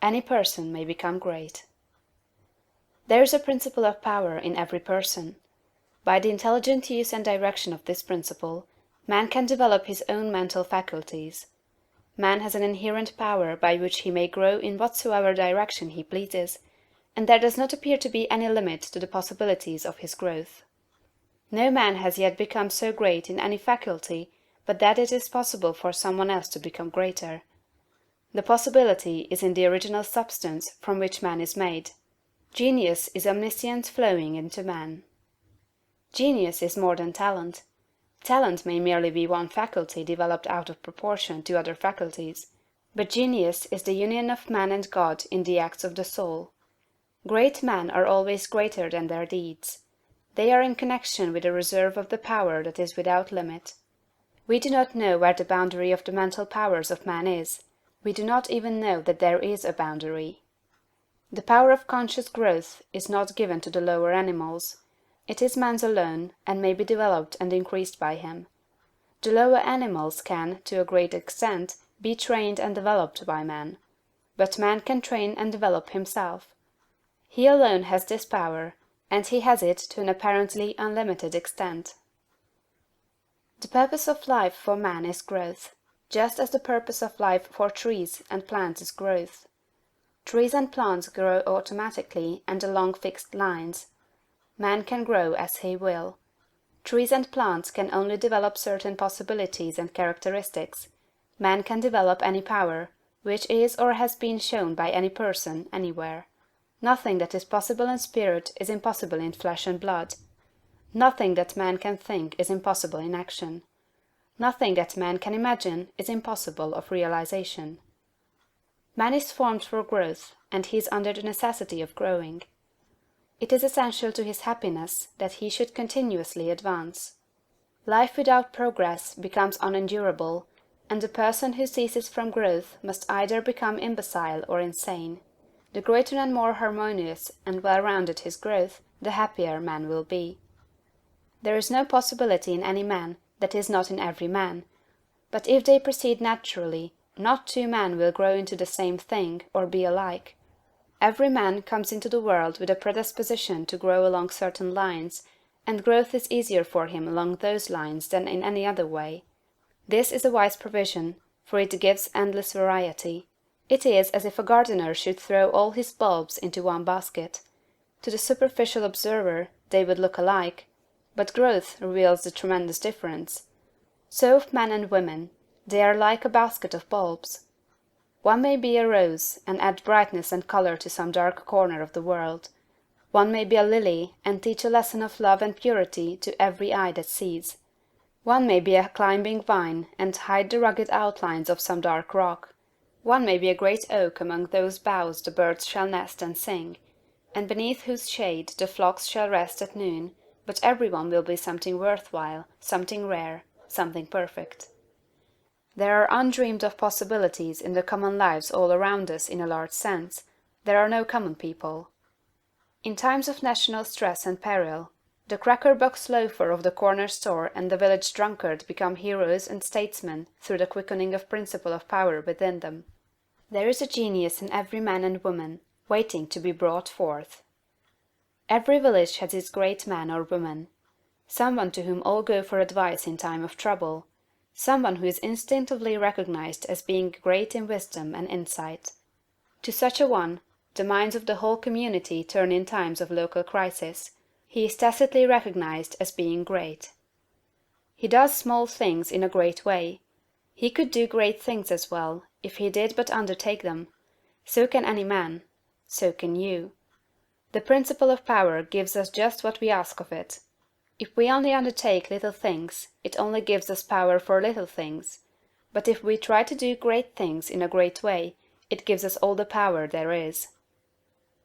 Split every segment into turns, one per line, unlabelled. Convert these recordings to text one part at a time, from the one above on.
Any person may become great. There is a principle of power in every person. By the intelligent use and direction of this principle, man can develop his own mental faculties. Man has an inherent power by which he may grow in whatsoever direction he pleases, and there does not appear to be any limit to the possibilities of his growth. No man has yet become so great in any faculty but that it is possible for some one else to become greater. The possibility is in the original substance from which man is made. Genius is omniscience flowing into man. Genius is more than talent. Talent may merely be one faculty developed out of proportion to other faculties, but genius is the union of man and God in the acts of the soul. Great men are always greater than their deeds. They are in connection with a reserve of the power that is without limit. We do not know where the boundary of the mental powers of man is. We do not even know that there is a boundary. The power of conscious growth is not given to the lower animals. It is man's alone, and may be developed and increased by him. The lower animals can, to a great extent, be trained and developed by man. But man can train and develop himself. He alone has this power, and he has it to an apparently unlimited extent. The purpose of life for man is growth, just as the purpose of life for trees and plants is growth. Trees and plants grow automatically and along fixed lines. Man can grow as he will. Trees and plants can only develop certain possibilities and characteristics. Man can develop any power, which is or has been shown by any person, anywhere. Nothing that is possible in spirit is impossible in flesh and blood. Nothing that man can think is impossible in action. Nothing that man can imagine is impossible of realization. Man is formed for growth, and he is under the necessity of growing. It is essential to his happiness that he should continuously advance. Life without progress becomes unendurable, and the person who ceases from growth must either become imbecile or insane. The greater and more harmonious and well-rounded his growth, the happier man will be. There is no possibility in any man that is not in every man, but if they proceed naturally, not two men will grow into the same thing or be alike. Every man comes into the world with a predisposition to grow along certain lines, and growth is easier for him along those lines than in any other way. This is a wise provision, for it gives endless variety. It is as if a gardener should throw all his bulbs into one basket. To the superficial observer they would look alike, but growth reveals the tremendous difference. So of men and women, they are like a basket of bulbs. One may be a rose, and add brightness and color to some dark corner of the world. One may be a lily, and teach a lesson of love and purity to every eye that sees. One may be a climbing vine, and hide the rugged outlines of some dark rock. One may be a great oak among whose boughs the birds shall nest and sing, and beneath whose shade the flocks shall rest at noon, but every one will be something worthwhile, something rare, something perfect. There are undreamed of possibilities in the common lives all around us in a large sense. There are no common people. In times of national stress and peril, the cracker-box loafer of the corner store and the village drunkard become heroes and statesmen through the quickening of principle of power within them. There is a genius in every man and woman, waiting to be brought forth. Every village has its great man or woman, someone to whom all go for advice in time of trouble, someone who is instinctively recognized as being great in wisdom and insight. To such a one, the minds of the whole community turn in times of local crisis. He is tacitly recognized as being great. He does small things in a great way. He could do great things as well, if he did but undertake them. So can any man. So can you. The principle of power gives us just what we ask of it. If we only undertake little things, it only gives us power for little things. But if we try to do great things in a great way, it gives us all the power there is.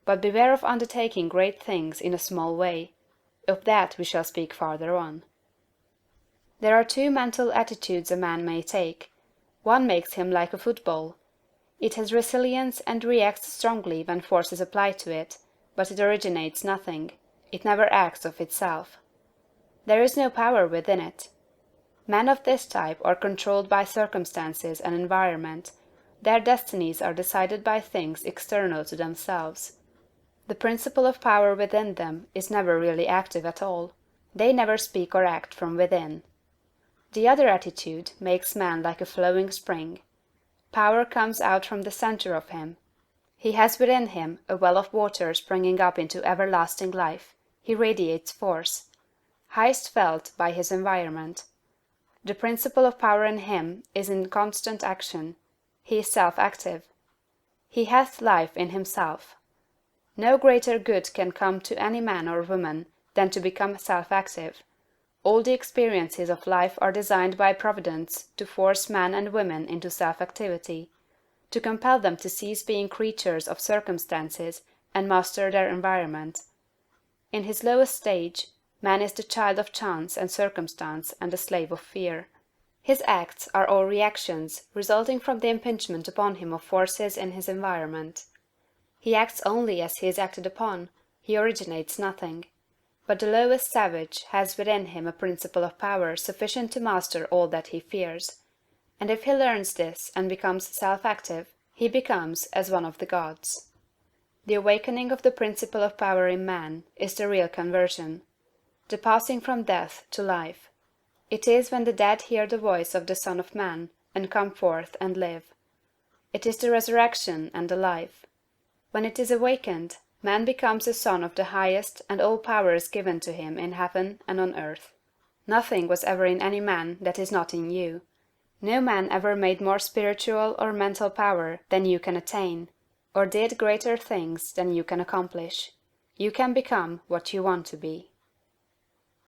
But beware of undertaking great things in a small way. Of that we shall speak farther on. There are two mental attitudes a man may take. One makes him like a football. It has resilience and reacts strongly when force is applied to it, but it originates nothing. It never acts of itself. There is no power within it. Men of this type are controlled by circumstances and environment. Their destinies are decided by things external to themselves. The principle of power within them is never really active at all. They never speak or act from within. The other attitude makes man like a flowing spring. Power comes out from the center of him. He has within him a well of water springing up into everlasting life. He radiates force, highest felt by his environment. The principle of power in him is in constant action. He is self-active. He hath life in himself. No greater good can come to any man or woman than to become self-active. All the experiences of life are designed by Providence to force men and women into self-activity, to compel them to cease being creatures of circumstances and master their environment. In his lowest stage, man is the child of chance and circumstance and the slave of fear. His acts are all reactions resulting from the impingement upon him of forces in his environment. He acts only as he is acted upon, he originates nothing. But the lowest savage has within him a principle of power sufficient to master all that he fears. And if he learns this and becomes self-active, he becomes as one of the gods. The awakening of the principle of power in man is the real conversion, the passing from death to life. It is when the dead hear the voice of the Son of Man and come forth and live. It is the resurrection and the life. When it is awakened, man becomes a son of the highest, and all power is given to him in heaven and on earth. Nothing was ever in any man that is not in you. No man ever made more spiritual or mental power than you can attain, or did greater things than you can accomplish. You can become what you want to be.